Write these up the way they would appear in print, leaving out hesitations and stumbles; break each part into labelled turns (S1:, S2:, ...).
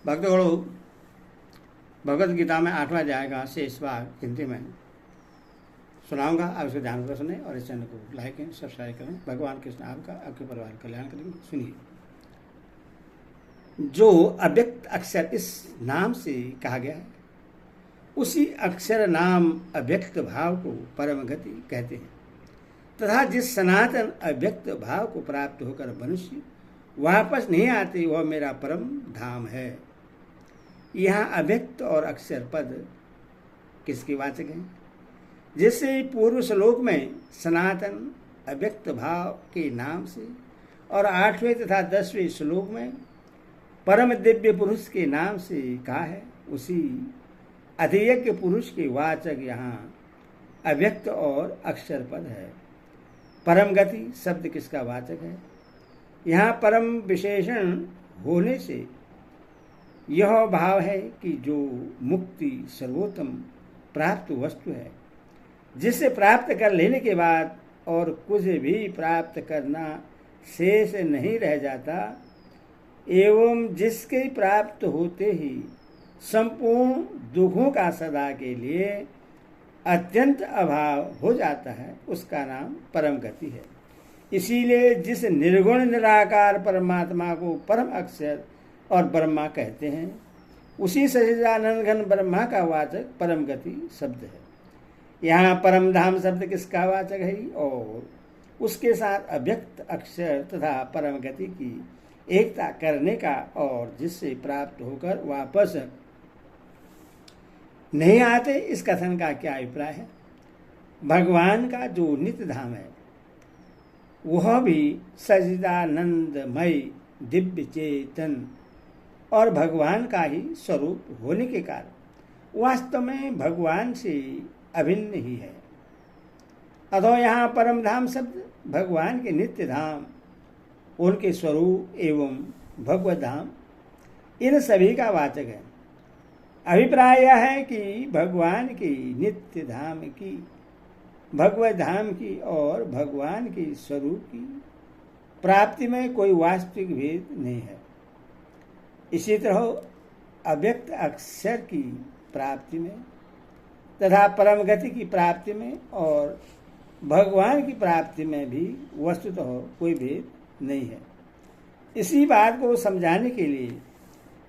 S1: भक्तगणों, भगवद गीता में 8वां अध्याय का शेष भाग हिंदी में सुनाऊंगा। आप इसको ध्यान से सुने और इस चैनल को लाइक करें, सब्सक्राइब करें। भगवान कृष्ण आपका, आपके परिवार का कल्याण करेंगे। सुनिए। जो अव्यक्त अक्षर इस नाम से कहा गया है, उसी अक्षर नाम अव्यक्त भाव को परम गति कहते हैं तथा जिस सनातन अव्यक्त भाव को प्राप्त होकर मनुष्य वापस नहीं आते, वह मेरा परम धाम है। यहाँ अव्यक्त और अक्षर पद किसके वाचक हैं? जिससे पूर्व श्लोक में सनातन अव्यक्त भाव के नाम से और 8वें तथा 10वें श्लोक में परम दिव्य पुरुष के नाम से कहा है, उसी अतियज्ञ पुरुष के वाचक यहाँ अव्यक्त और अक्षर पद है। परम गति शब्द किसका वाचक है? यहाँ परम विशेषण होने से यह भाव है कि जो मुक्ति सर्वोत्तम प्राप्त वस्तु है, जिसे प्राप्त कर लेने के बाद और कुछ भी प्राप्त करना शेष नहीं रह जाता, एवं जिसके प्राप्त होते ही संपूर्ण दुखों का सदा के लिए अत्यंत अभाव हो जाता है, उसका नाम परम गति है। इसीलिए जिस निर्गुण निराकार परमात्मा को परम अक्षर और ब्रह्मा कहते हैं, उसी सच्चिदानंद घन ब्रह्मा का वाचक परम गति शब्द है। यहाँ परम धाम शब्द किसका वाचक है? और उसके साथ अव्यक्त अक्षर तथा परम गति की एकता करने का और जिससे प्राप्त होकर वापस नहीं आते, इस कथन का क्या अभिप्राय है? भगवान का जो नित्य धाम है, वह भी सच्चिदानंदमय दिव्य चेतन और भगवान का ही स्वरूप होने के कारण वास्तव में भगवान से अभिन्न ही है। अतः यहाँ परम धाम शब्द भगवान के नित्य धाम, उनके स्वरूप एवं भगवत धाम, इन सभी का वाचक है। अभिप्राय यह है कि भगवान की नित्य धाम की, भगवत धाम की और भगवान के स्वरूप की प्राप्ति में कोई वास्तविक भेद नहीं है। इसी तरह अव्यक्त अक्षर की प्राप्ति में तथा परम गति की प्राप्ति में और भगवान की प्राप्ति में भी वस्तुतः कोई भेद नहीं है। इसी बात को समझाने के लिए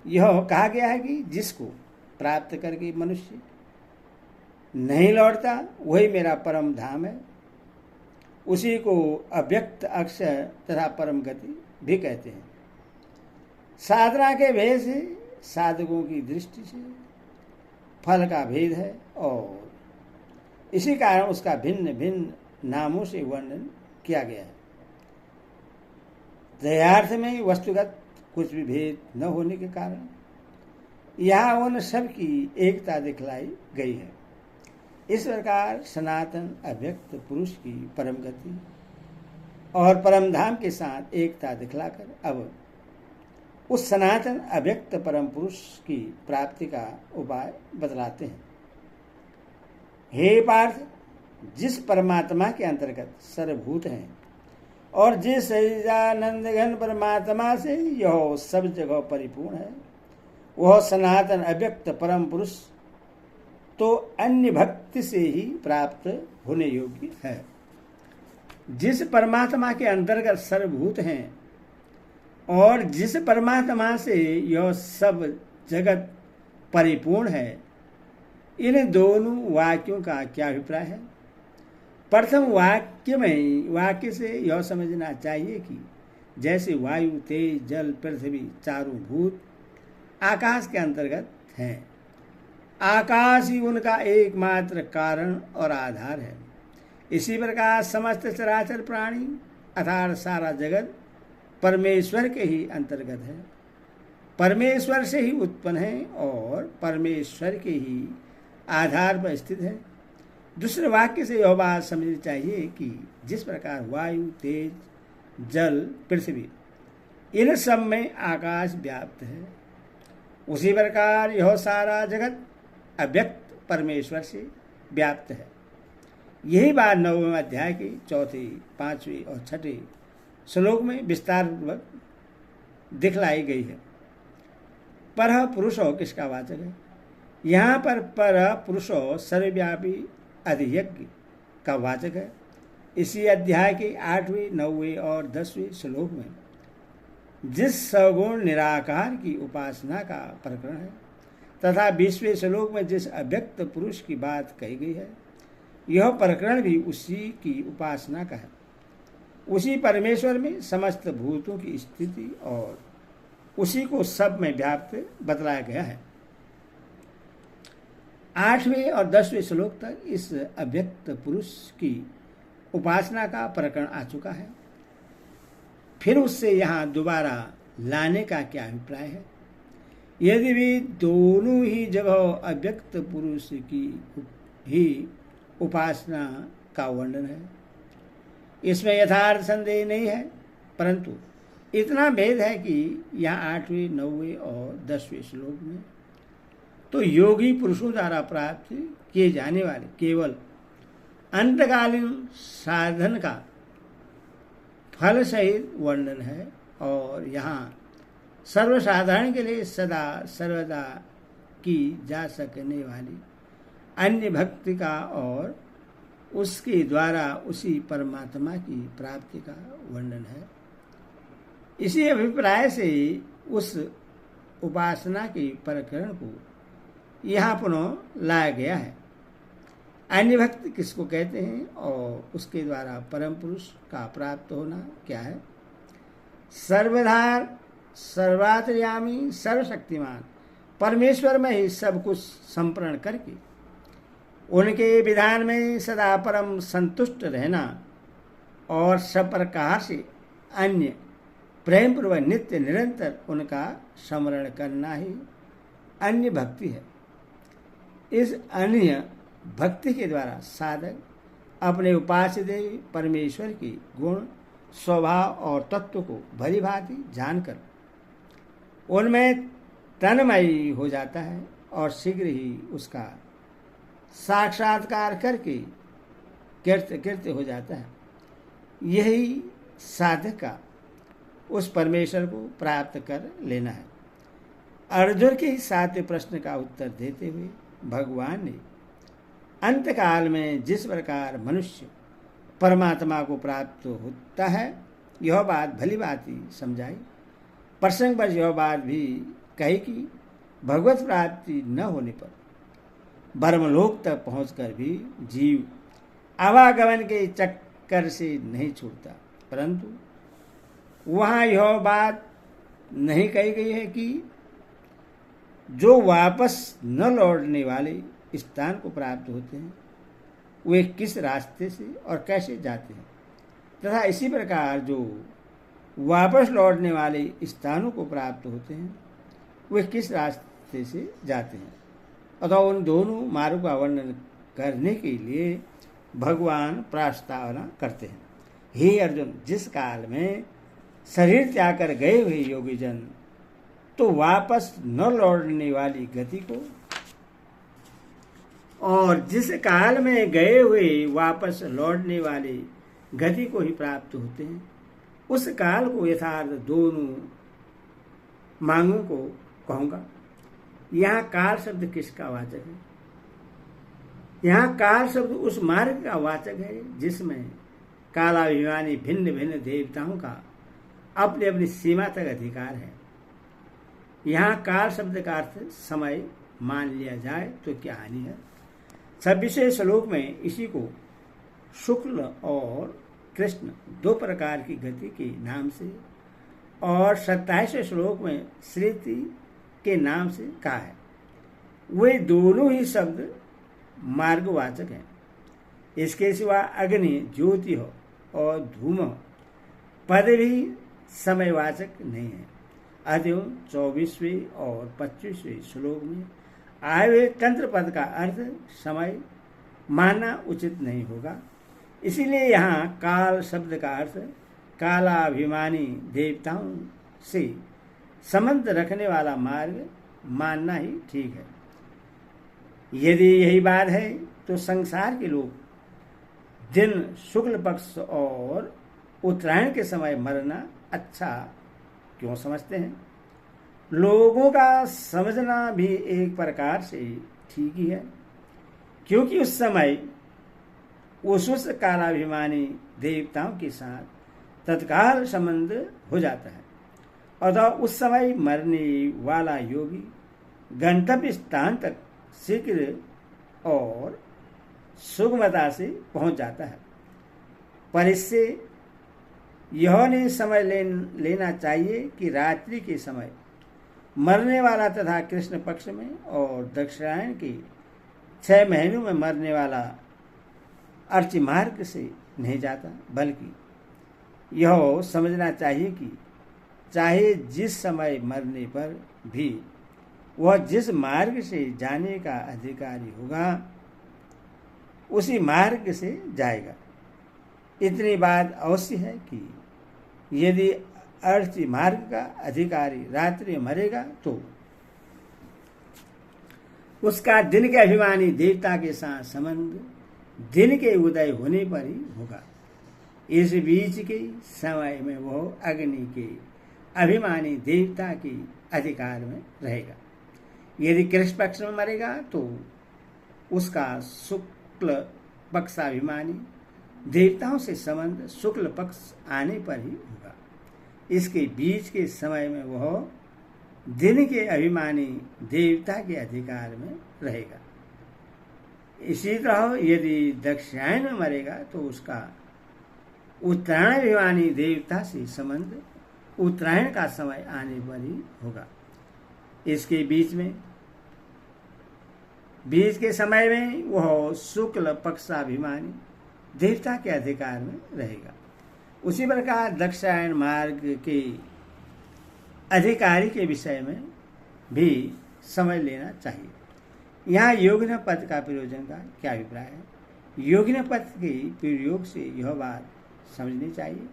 S1: यह कहा गया है कि जिसको प्राप्त करके मनुष्य नहीं लौटता, वही मेरा परम धाम है। उसी को अव्यक्त अक्षर तथा परम गति भी कहते हैं। साधना के भेद से, साधकों की दृष्टि से फल का भेद है और इसी कारण उसका भिन्न भिन्न नामों से वर्णन किया गया है। दयार्थ में वस्तुगत कुछ भी भेद न होने के कारण यहाँ उन सब की एकता दिखलाई गई है। इस प्रकार सनातन अव्यक्त पुरुष की परम गति और परम धाम के साथ एकता दिखलाकर अब उस सनातन अव्यक्त परम पुरुष की प्राप्ति का उपाय बतलाते हैं। हे पार्थ, जिस परमात्मा के अंतर्गत सर्वभूत हैं और जिस सच्चिदानंद घन परमात्मा से यह सब जगह परिपूर्ण है, वह सनातन अव्यक्त परम पुरुष तो अन्य भक्ति से ही प्राप्त होने योग्य है। जिस परमात्मा के अंतर्गत सर्वभूत हैं और जिस परमात्मा से यह सब जगत परिपूर्ण है, इन दोनों वाक्यों का क्या अभिप्राय है? प्रथम वाक्य से यह समझना चाहिए कि जैसे वायु, तेज, जल, पृथ्वी चारों भूत आकाश के अंतर्गत हैं, आकाश ही उनका एकमात्र कारण और आधार है। इसी प्रकार समस्त चराचर प्राणी अर्थात सारा जगत परमेश्वर के ही अंतर्गत है, परमेश्वर से ही उत्पन्न है और परमेश्वर के ही आधार पर स्थित है। दूसरे वाक्य से यह बात समझनी चाहिए कि जिस प्रकार वायु, तेज, जल, पृथ्वी इन सब में आकाश व्याप्त है, उसी प्रकार यह सारा जगत अव्यक्त परमेश्वर से व्याप्त है। यही बात 9वें अध्याय के 4, 5वें और 6वें श्लोक में विस्तार पूर्वक दिखलाई गई है। पर पुरुषो किसका वाचक है? यहाँ पर पुरुषो सर्वव्यापी अधियज्ञ का वाचक है। इसी अध्याय के 8वें, 9वें और 10वें श्लोक में जिस सगुण निराकार की उपासना का प्रकरण है तथा 20वें श्लोक में जिस अव्यक्त पुरुष की बात कही गई है, यह प्रकरण भी उसी की उपासना का है। उसी परमेश्वर में समस्त भूतों की स्थिति और उसी को सब में व्याप्त बतलाया गया है। 8वें और 10वें श्लोक तक इस अव्यक्त पुरुष की उपासना का प्रकरण आ चुका है। फिर उससे यहाँ दोबारा लाने का क्या अभिप्राय है? यदि भी दोनों ही जगह अव्यक्त पुरुष की ही उपासना का वर्णन है, इसमें यथार्थ संदेह नहीं है, परंतु इतना भेद है कि यहाँ 8वें, 9वें और 10वें श्लोक में तो योगी पुरुषों द्वारा प्राप्त किए जाने वाले केवल अंतकालीन साधन का फल सहित वर्णन है, और यहाँ सर्वसाधारण के लिए सदा सर्वदा की जा सकने वाली अन्य भक्ति का और उसके द्वारा उसी परमात्मा की प्राप्ति का वर्णन है। इसी अभिप्राय से उस उपासना के प्रकरण को यहाँ पुनः लाया गया है। अन्य भक्ति किसको कहते हैं और उसके द्वारा परम पुरुष का प्राप्त होना क्या है? सर्वधार, सर्वांतर्यामी, सर्वशक्तिमान परमेश्वर में ही सब कुछ संप्रण करके उनके विधान में सदा परम संतुष्ट रहना और सब प्रकार से अन्य प्रेम पूर्वक नित्य निरंतर उनका स्मरण करना ही अन्य भक्ति है। इस अन्य भक्ति के द्वारा साधक अपने उपास्य देवी परमेश्वर की गुण, स्वभाव और तत्व को भली भांति जानकर उनमें तन्मयी हो जाता है और शीघ्र ही उसका साक्षात्कार करके कृत्य हो जाता है। यही साधक का उस परमेश्वर को प्राप्त कर लेना है। अर्जुन के 7वें प्रश्न का उत्तर देते हुए भगवान ने अंतकाल में जिस प्रकार मनुष्य परमात्मा को प्राप्त होता है, यह बात भली भांति समझाई। प्रसंगवश यह बात भी कही कि भगवत प्राप्ति न होने पर ब्रह्मलोक तक पहुंचकर भी जीव आवागमन के चक्कर से नहीं छूटता, परंतु वहाँ यह बात नहीं कही गई है कि जो वापस न लौटने वाले स्थान को प्राप्त होते हैं वे किस रास्ते से और कैसे जाते हैं, तथा इसी प्रकार जो वापस लौटने वाले स्थानों को प्राप्त होते हैं वे किस रास्ते से जाते हैं। अतः उन दोनों मार्गों का वर्णन करने के लिए भगवान प्रस्तावना करते हैं। हे अर्जुन, जिस काल में शरीर त्याग कर गए हुए योगी जन तो वापस न लौटने वाली गति को, और जिस काल में गए हुए वापस लौटने वाली गति को ही प्राप्त होते हैं, उस काल को यथार्थ दोनों मांगों को कहूँगा। यहाँ काल शब्द किसका वाचक है? यहाँ काल शब्द उस मार्ग का वाचक है जिसमें कालाभिमानी भिन्न भिन्न देवताओं का अपनी अपनी सीमा तक अधिकार है। यहाँ काल शब्द का अर्थ समय मान लिया जाए तो क्या हानि है। 26वें श्लोक में इसी को शुक्ल और कृष्ण दो प्रकार की गति के नाम से और 27वें श्लोक में श्रुति के नाम से कहा है। वे दोनों ही शब्द मार्गवाचक हैं। इसके सिवा अग्नि, ज्योति हो और धूम हो पद भी समयवाचक नहीं है। अतः 24वें और 25वें श्लोक में आए हुए तंत्र पद का अर्थ समय मानना उचित नहीं होगा। इसीलिए यहाँ काल शब्द का अर्थ कालाभिमानी देवताओं से संबंध रखने वाला मार्ग मानना ही ठीक है। यदि यही बात है तो संसार के लोग दिन शुक्ल पक्ष और उत्तरायण के समय मरना अच्छा क्यों समझते हैं? लोगों का समझना भी एक प्रकार से ठीक ही है, क्योंकि उस समय उस कालाभिमानी देवताओं के साथ तत्काल संबंध हो जाता है, अतः उस समय मरने वाला योगी गंतव्य स्थान तक शीघ्र और सुगमता से पहुंच जाता है। पर इससे यह नहीं समझ लेना चाहिए कि रात्रि के समय मरने वाला तथा कृष्ण पक्ष में और दक्षिणायन के 6 महीनों में मरने वाला अर्च मार्ग से नहीं जाता, बल्कि यह समझना चाहिए कि चाहे जिस समय मरने पर भी वह जिस मार्ग से जाने का अधिकारी होगा उसी मार्ग से जाएगा। इतनी बात अवश्य है कि यदि अर्थ मार्ग का अधिकारी रात्रि मरेगा तो उसका दिन के अभिमानी देवता के साथ संबंध दिन के उदय होने पर ही होगा। इस बीच के समय में वह अग्नि के अभिमानी देवता के अधिकार में रहेगा। यदि कृष्ण पक्ष में मरेगा तो उसका शुक्ल पक्षाभिमानी देवताओं से संबंध शुक्ल पक्ष आने पर ही होगा। इसके बीच के समय में वह दिन के अभिमानी देवता के अधिकार में रहेगा। इसी तरह यदि दक्षिणायन में मरेगा तो उसका उत्तरायण अभिमानी देवता से संबंध उत्तरायण का समय आने पर ही होगा। इसके बीच के समय में वह शुक्ल पक्षाभिमानी देवता के अधिकार में रहेगा। उसी प्रकार दक्षिणायन मार्ग के अधिकारी के विषय में भी समझ लेना चाहिए। यहाँ योगिन पद का प्रयोजन का क्या अभिप्राय है? योगिन पद के प्रयोग से यह बात समझनी चाहिए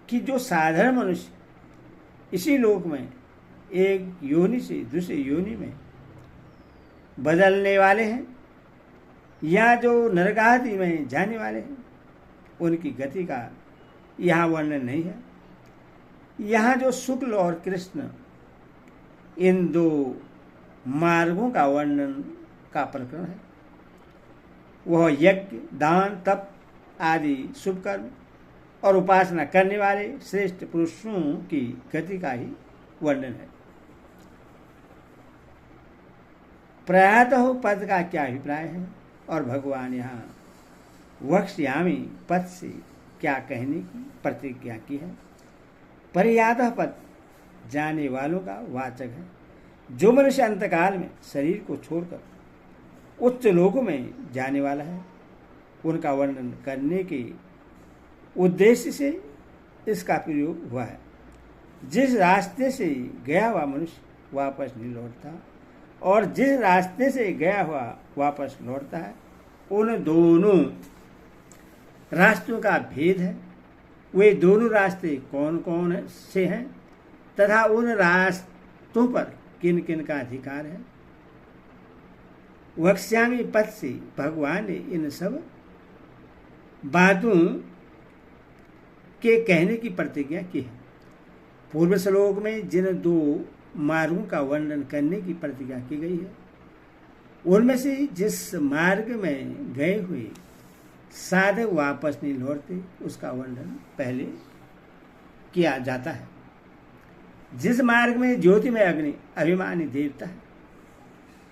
S1: कि जो साधारण मनुष्य इसी लोक में एक योनि से दूसरी योनि में बदलने वाले हैं या जो नरकादि में जाने वाले हैं, उनकी गति का यहाँ वर्णन नहीं है। यहाँ जो शुक्ल और कृष्ण इन दो मार्गों का वर्णन का प्रकरण है, वह यज्ञ, दान, तप आदि शुभ कर्म और उपासना करने वाले श्रेष्ठ पुरुषों की गति का ही वर्णन है। प्रायतः पद का क्या अभिप्राय है और भगवान यहाँ वक्ष्यामि पद से क्या कहने की प्रतिज्ञा की है? परियादः पद जाने वालों का वाचक है। जो मनुष्य अंतकाल में शरीर को छोड़कर उच्च लोकों में जाने वाला है, उनका वर्णन करने के उद्देश्य से इसका प्रयोग हुआ है। जिस रास्ते से गया हुआ मनुष्य वापस नहीं लौटता और जिस रास्ते से गया हुआ वापस लौटता है, उन दोनों रास्तों का भेद है। वे दोनों रास्ते कौन कौन से हैं तथा उन रास्तों पर किन किन का अधिकार है। वक्ष्यामि पद से भगवान ने इन सब बातों के कहने की प्रतिज्ञा की है। पूर्व श्लोक में जिन दो मार्गों का वर्णन करने की प्रतिज्ञा की गई है, उनमें से जिस मार्ग में गए हुए साधक वापस नहीं लौटते, उसका वर्णन पहले किया जाता है। जिस मार्ग में ज्योतिमय अग्नि अभिमानी देवता है,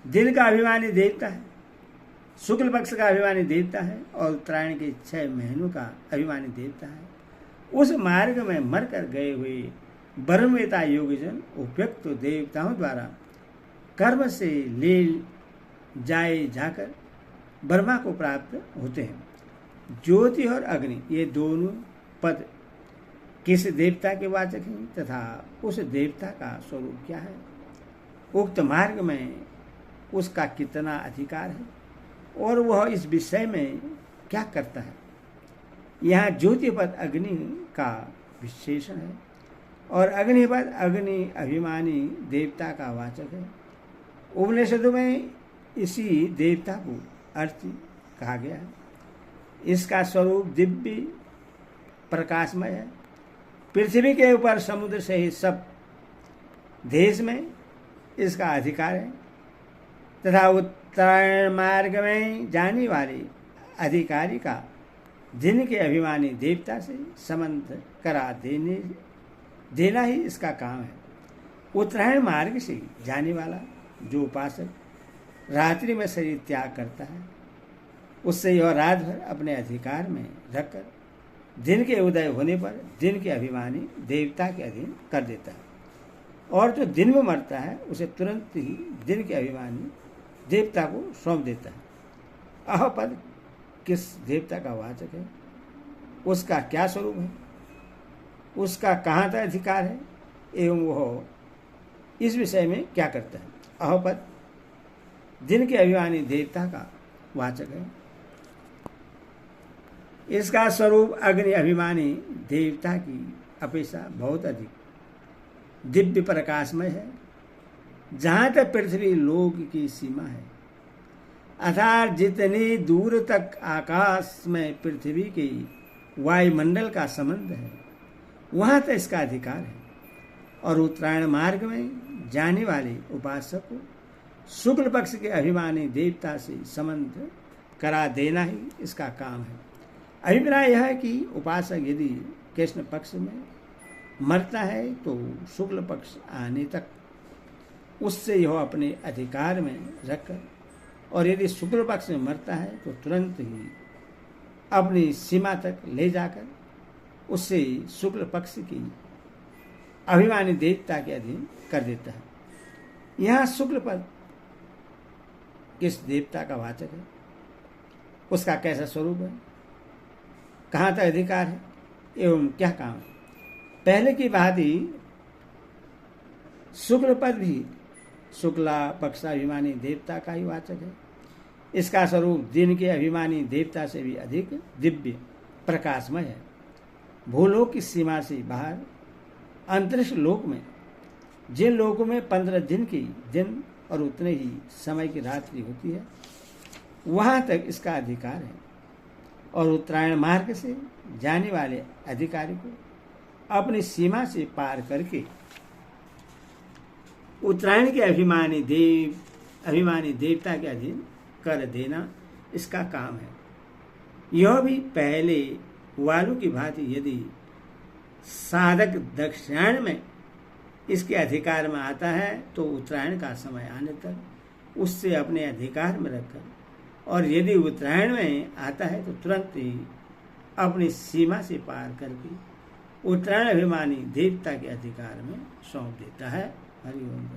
S1: दिन का अभिमानी देवता है, शुक्ल पक्ष का अभिमानी देवता है और उत्तरायण के 6 महीनों का अभिमानी देवता है, उस मार्ग में मरकर गए हुए ब्रह्मवेता योगीजन उपयुक्त देवताओं द्वारा कर्म से ले जाकर ब्रह्मा को प्राप्त होते हैं। ज्योति और अग्नि ये दोनों पद किस देवता के वाचक हैं तथा उस देवता का स्वरूप क्या है, उक्त मार्ग में उसका कितना अधिकार है और वह इस विषय में क्या करता है। यहाँ ज्योतिपद अग्नि का विशेषण है और अग्निपद अग्नि अभिमानी देवता का वाचक है। उपनिषदों में इसी देवता को अर्थ कहा गया है। इसका स्वरूप दिव्य प्रकाशमय है। पृथ्वी के ऊपर समुद्र से ही सब देश में इसका अधिकार है तथा उत्तरायण मार्ग में जाने वाले अधिकारी का दिन के अभिमानी देवता से संबंध करा देना ही इसका काम है। उत्तरायण मार्ग से जाने वाला जो उपासक रात्रि में शरीर त्याग करता है, उससे यह रात भर अपने अधिकार में रखकर दिन के उदय होने पर दिन के अभिमानी देवता के अधीन कर देता है, और जो दिन में मरता है उसे तुरंत ही दिन के अभिमानी देवता को सौंप देता है। अहपद किस देवता का वाचक है, उसका क्या स्वरूप है, उसका कहाँ तक अधिकार है एवं वह इस विषय में क्या करता है। अहपद दिन के अभिमानी देवता का वाचक है। इसका स्वरूप अग्नि अभिमानी देवता की अपेक्षा बहुत अधिक दिव्य प्रकाशमय है। जहाँ तक पृथ्वी लोक की सीमा है, अर्थात जितनी दूर तक आकाश में पृथ्वी के वायुमंडल का संबंध है, वहाँ तक इसका अधिकार है। और उत्तरायण मार्ग में जाने वाले उपासक को शुक्ल पक्ष के अभिमानी देवता से संबंध करा देना ही इसका काम है। अभिप्राय यह है कि उपासक यदि कृष्ण पक्ष में मरता है तो शुक्ल पक्ष आने तक उससे यह अपने अधिकार में रखकर, और यदि शुक्ल पक्ष में मरता है तो तुरंत ही अपनी सीमा तक ले जाकर उससे शुक्ल पक्ष की अभिमानी देवता के अधीन कर देता है। यहाँ शुक्ल पद किस देवता का वाचक है, उसका कैसा स्वरूप है, कहाँ तक अधिकार है एवं क्या काम है। पहले की बात ही शुक्ल पद भी शुक्ला पक्षाभिमानी देवता का ही वाचक है। इसका स्वरूप दिन के अभिमानी देवता से भी अधिक दिव्य प्रकाशमय है। भूलोक की सीमा से बाहर अंतरिक्ष लोक में, जिन लोकों में 15 दिन की दिन और उतने ही समय की रात्रि होती है, वहाँ तक इसका अधिकार है। और उत्तरायण मार्ग से जाने वाले अधिकारी को अपनी सीमा से पार करके उत्तरायण के अभिमानी देवता के अधीन कर देना इसका काम है। यह भी पहले वालों की भांति यदि साधक दक्षिणायन में इसके अधिकार में आता है तो उत्तरायण का समय आने तक उससे अपने अधिकार में रखकर, और यदि उत्तरायण में आता है तो तुरंत ही अपनी सीमा से पार करके उत्तरायण अभिमानी देवता के अधिकार में सौंप देता है। हरि ओम।